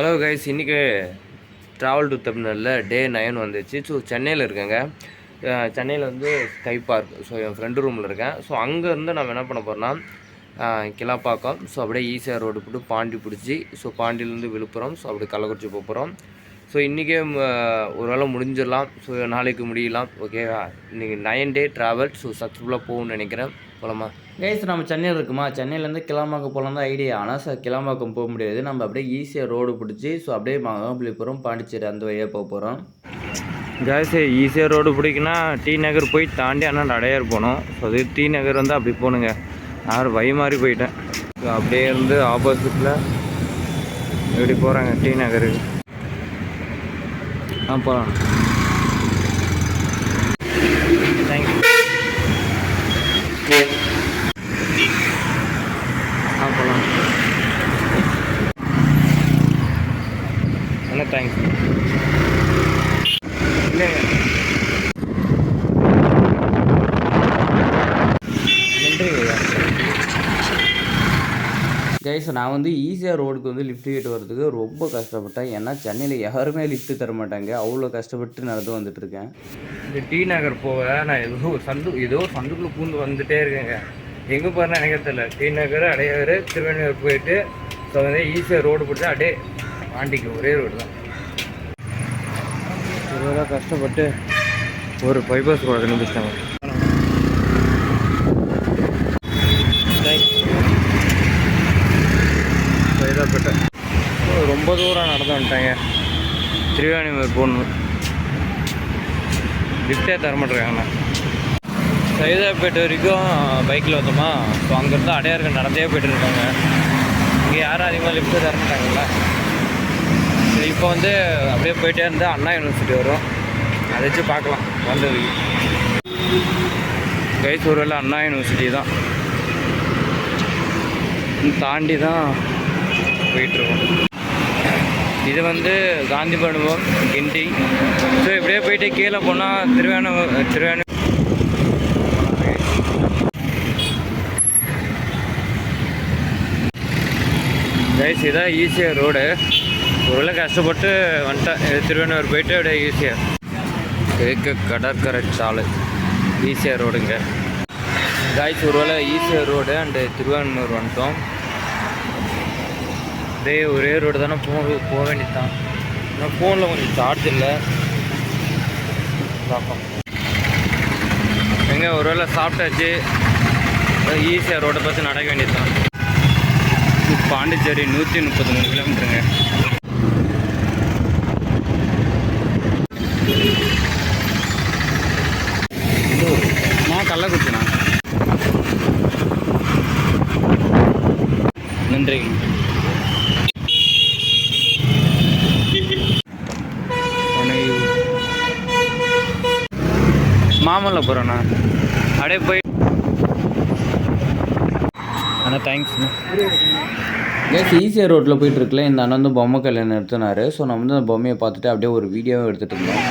Hello guys, இன்றைக்கி travel to தமிழ்நாட்டில் டே 9 வந்துச்சு. ஸோ சென்னையில் இருக்கேங்க. சென்னையில் வந்து ஸ்கை பார்க். ஸோ என் ஃப்ரெண்டு ரூமில் இருக்கேன். ஸோ அங்கேருந்து நம்ம என்ன பண்ண போகிறோம்னா கிளாப்பாக்கம். ஸோ அப்படியே ஈசிஆர் ரோடு போட்டு பாண்டி பிடிச்சி, ஸோ பாண்டியிலேருந்து விழுப்புரம், ஸோ அப்படி கள்ளக்குறிச்சி போகிறோம். ஸோ இன்றைக்கே ஒரு வேளை முடிஞ்சிடலாம், ஸோ நாளைக்கு முடியலாம். ஓகேவா? இன்றைக்கி 9 டே ட்ராவல். ஸோ சக்ஸஸ்ஃபுல்லாக போகும்னு நினைக்கிறேன். போகலாமா கைஸ்? நம்ம சென்னையில் இருக்குமா, சென்னையிலேருந்து கிளாம்பாக்கம் போகலாம் தான் ஐடியா. ஆனால் கிளாம்பாக்கம் போக முடியாது. நம்ம அப்படியே ஈஸியாக ரோடு பிடிச்சி, ஸோ அப்படியே மகாபலிபுரம், பாண்டிச்சேரி அந்த வழியாக போக போகிறோம். கைஸ், ஈஸியாக ரோடு பிடிக்குன்னா டி நகர் போய் தாண்டி ஆனால் அடையார் போகணும். ஸோ அது டி நகர் வந்து அப்படி போகணுங்க. நான் வழி மாறி போயிட்டேன். ஸோ அப்படியே இருந்து ஆப்போசிட்டில் இப்படி போகிறாங்க டி நகருக்கு. போகலாம். தேங்க்யூ. போகலாம். என்ன தேங்க்ஸ்? இல்லைங்க, நன்றி ஐயா. கைஸ், நான் வந்து ஈஸியாக ரோடுக்கு வந்து லிஃப்ட் கேட்டு வரதுக்கு ரொம்ப கஷ்டப்பட்டேன். ஏன்னா சென்னையில் யாருமே லிஃப்ட்டு தர மாட்டாங்க. அவ்வளோ கஷ்டப்பட்டு நடந்து வந்துட்டுருக்கேன். இந்த டி நகர் போக நான் ஏதோ ஒரு சந்துக்குள்ளே பூந்து வந்துகிட்டே இருக்கேங்க. எங்கே போகிறேன்னா எனக்கு தெரியல. டி நகர், அடையாறு, திருவண்ணூர் போயிட்டு ஸோ வந்து ஈஸியாக ரோடு பிடிச்சா அப்படியே பாண்டிக்கு ஒரே ரோடு தான். இவ்வளோ கஷ்டப்பட்டு ஒரு பைபாஸ் ரோடு கண்டுபிடிச்சிட்டாங்க. சைதாப்பேட்டை ரொம்ப தூரம் நடந்து வந்துட்டாங்க. திருவாணியூர் போகணும். லிஃப்டே தரமாட்டேறாங்கண்ணா. சைதாப்பேட்டை வரைக்கும் பைக்கில் வந்தோமா. ஸோ அங்கேருந்து அடையாருக்கு நடந்தே போய்ட்டு இருக்காங்க. இங்கே யாரும் அதிகமாக லிஃப்ட்டு தரமாட்டாங்கல்ல. ஸோ இப்போ வந்து அப்படியே போயிட்டே இருந்தால் அண்ணா யூனிவர்சிட்டி வரும். அதை வச்சு பார்க்கலாம் வந்தது. கைஸ், ஒருவேளை அண்ணா யூனிவர்சிட்டி தான் தாண்டி தான் போயிட்டுருக்கோம். இது வந்து காந்தி மண்டபம், கிண்டி. ஸோ இப்படியே போயிட்டு கீழே போனால் திருவானூர் கைஸ், இதான் ஈஸியாக ரோடு. ஒருவேளை கஷ்டப்பட்டு வந்துட்டேன். திருவானூர் போயிட்டு அப்படியே ஈஸியாக கடற்கரை சாலை ஈஸியாக ரோடுங்க. கைஸ், ஒருவேளை ஈஸியாக ரோடு அண்டு திருவானூர் வந்துட்டோம். ஒரே ரோடு தானே போக வேண்டியது தான். ஆனால் ஃபோனில் கொஞ்சம் சார்ஜ் இல்லை. பார்ப்போம். எங்கே ஒருவேளை சாப்பிட்டாச்சு. ஈஸியாக ரோட்டை பார்த்து நடக்க வேண்டியது தான். பாண்டிச்சேரி 133 கிலோமீட்டருங்க. நான் கள்ளக்குறிச்சிண்ணா. நன்றி. மாமல்லபுரம்ண்ணா. அப்படியே போய் ஆனால் தேங்க்ஸ்ண்ணா. கேஸ், ஈஸியாக ரோட்டில் போயிட்டுருக்குல இந்த அண்ணன் வந்து பொம்மை கல்யாணம் நிறுத்தினார். ஸோ நம்ம வந்து அந்த பொம்மையை பார்த்துட்டு அப்படியே ஒரு வீடியோவும் எடுத்துகிட்டு இருந்தோம்.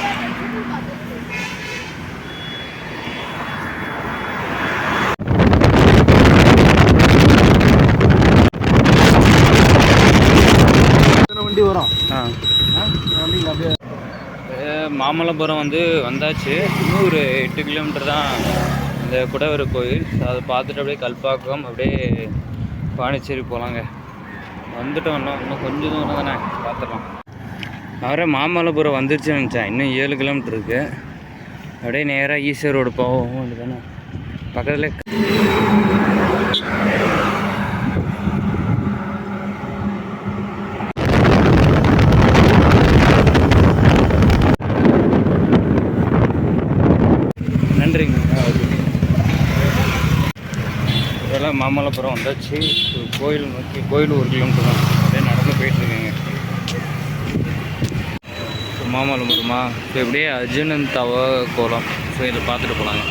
வண்டி வரும். மாமல்லபுரம் வந்து வந்தாச்சு. இன்னும் ஒரு 8 கிலோமீட்டர் தான் இந்த குடவர கோயில். அதை பார்த்துட்டு அப்படியே கல்பாக்கம், அப்படியே பாண்டிச்சேரி போகலாங்க. வந்துட்டோம். இன்னும் கொஞ்சம் தூரம் தானே, பார்த்துடலாம். அவரே மாமல்லபுரம் வந்துருச்சுன்னு நினச்சேன். இன்னும் 7 கிலோமீட்டர் இருக்குது. அப்படியே நேராக ஈஸியாக ரோடு போவோம் தானே. பக்கத்தில் நன்றிங்க. இதெல்லாம் மாமல்லபுரம் வந்தாச்சு. கோயில் நோக்கி, கோயில் 1 கிலோமீட்டர் தான். அப்படியே நடந்து போயிட்டுருக்கேங்க. மாமல்லபுரமா. ஸோ இப்படியே அர்ஜுனன் தவ கோலம். ஸோ இதை பார்த்துட்டு போகலாங்க.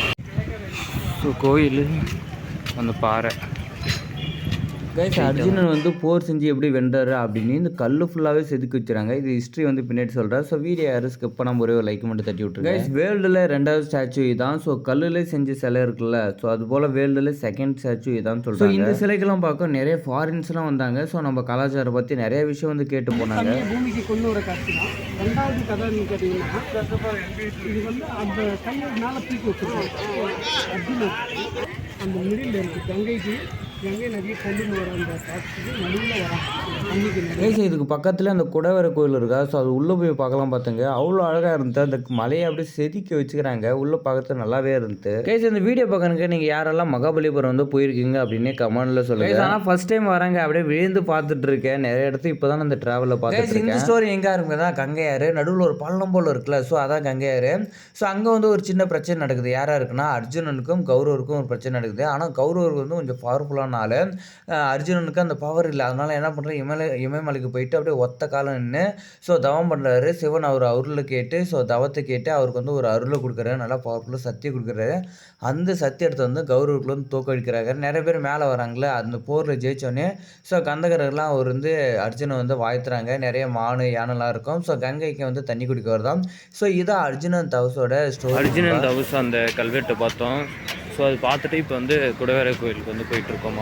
ஸோ கோயில் அந்த பாறை கைஸ் அர்ஜுனன் வந்து போர் செஞ்சு எப்படி வென்றாரு அப்படின்னு இந்த கல் ஃபுல்லாகவே செதுக்கி வச்சுறாங்க. இது ஹிஸ்ட்ரி வந்து பின்னாடி சொல்கிறேன். ஸோ வீடியோ யாரும் ஸ்கிப் பண்ணாமல் ஒரே ஒரு லைக் மட்டும் தட்டி விட்டுருங்க. கைஸ் வேர்ல்டில் 2வது ஸ்டாச்சு இதான். ஸோ கல்லுல செஞ்ச சிலை இருக்குல்ல, ஸோ அது போல் வேர்ல்டில் 2nd ஸ்டாச்சு இதான் சொல்கிறாங்க. இந்த சிலைக்கெல்லாம் பார்க்க நிறைய ஃபாரின்ஸ்லாம் வந்தாங்க. ஸோ நம்ம கலாச்சாரம் பற்றி நிறைய விஷயம் வந்து கேட்டு போனாங்க. பூமிக்கு கொண்டு வர காட்சி தான். 2வது கதைன்னு கேட்டிங்கன்னா இது வந்து அந்த கையை மேலே தூக்கி வச்சுருக்காங்க. அர்ஜுனன் அந்த மிடில் இருக்குது கங்கை நதியை கொண்டு வர அந்த காட்சிக்கு நடுவில் வராங்க. இதுக்கு பக்கத்தில் அந்த குடவர கோயில் இருக்கா. ஸோ அது உள்ளே போய் பார்க்கலாம் பார்த்துங்க. அவ்வளோ அழகாக இருந்தது. அந்த மலையை அப்படியே செதுக்கி வச்சுக்கிறாங்க. உள்ளே பார்க்கறது நல்லாவே இருந்தது. கைஸ் இந்த வீடியோ பார்க்கறதுக்கு நீங்கள் யாரெல்லாம் மகாபலிபுரம் வந்து போயிருக்கீங்க அப்படின்னு கமெண்ட்ல சொல்லுங்க. ஆனால் ஃபர்ஸ்ட் டைம் வராங்க அப்படியே விழுந்து பார்த்துட்டு இருக்கேன். நிறைய இடத்துல இப்போ தான் அந்த ட்ராவலில் பார்த்துட்டு இந்த ஸ்டோரி எங்கே இருக்குதுன்னா கங்கையாறு நடுவில் ஒரு பள்ளம் போல் இருக்குல்ல. ஸோ அதான் கங்கையாறு. ஸோ அங்கே வந்து ஒரு சின்ன பிரச்சனை நடக்குது. யாராக இருக்குன்னா அர்ஜுனனுக்கும் கௌரவருக்கும் ஒரு பிரச்சனை நடக்குது. ஆனால் கௌரவருக்கு வந்து கொஞ்சம் பவர்ஃபுல்லான ஆள், அர்ஜுனனுக்கு அந்த பவர் இல்லை. அதனால என்ன பண்ணுறாரு, இமயமலைக்கு போயிட்டு அப்படியே ஒத்த காலம் நின்று ஸோ தவம் பண்ணுறாரு. சிவன் அவர் அருளை கேட்டு ஸோ தவத்தை கேட்டு அவருக்கு வந்து ஒரு அருளை கொடுக்குறாரு. நல்லா பவர்ஃபுல்லாக சக்தி கொடுக்குறாரு. அந்த சத்தியத்தை வந்து கௌரவர்கள் வந்து தோக்கடிக்கிறாங்க. நிறைய பேர் மேலே வராங்களே. அந்த போரில் ஜெயிச்சோடனே ஸோ கந்தகரெல்லாம் அவர் வந்து அர்ஜுனை வந்து வாழ்த்துறாங்க. நிறைய மானு யானைலாம் இருக்கும். ஸோ கங்கைக்கு வந்து தண்ணி குடிக்க வருதான். ஸோ இதான் அர்ஜுனன் தவசோட ஸ்டோரி. அர்ஜுனன் தவஸ் அந்த கல்வெட்டை பார்த்தோம். ஸோ அது பார்த்துட்டு இப்போ வந்து குடவேர கோயிலுக்கு வந்து போயிட்டுருக்கோம்.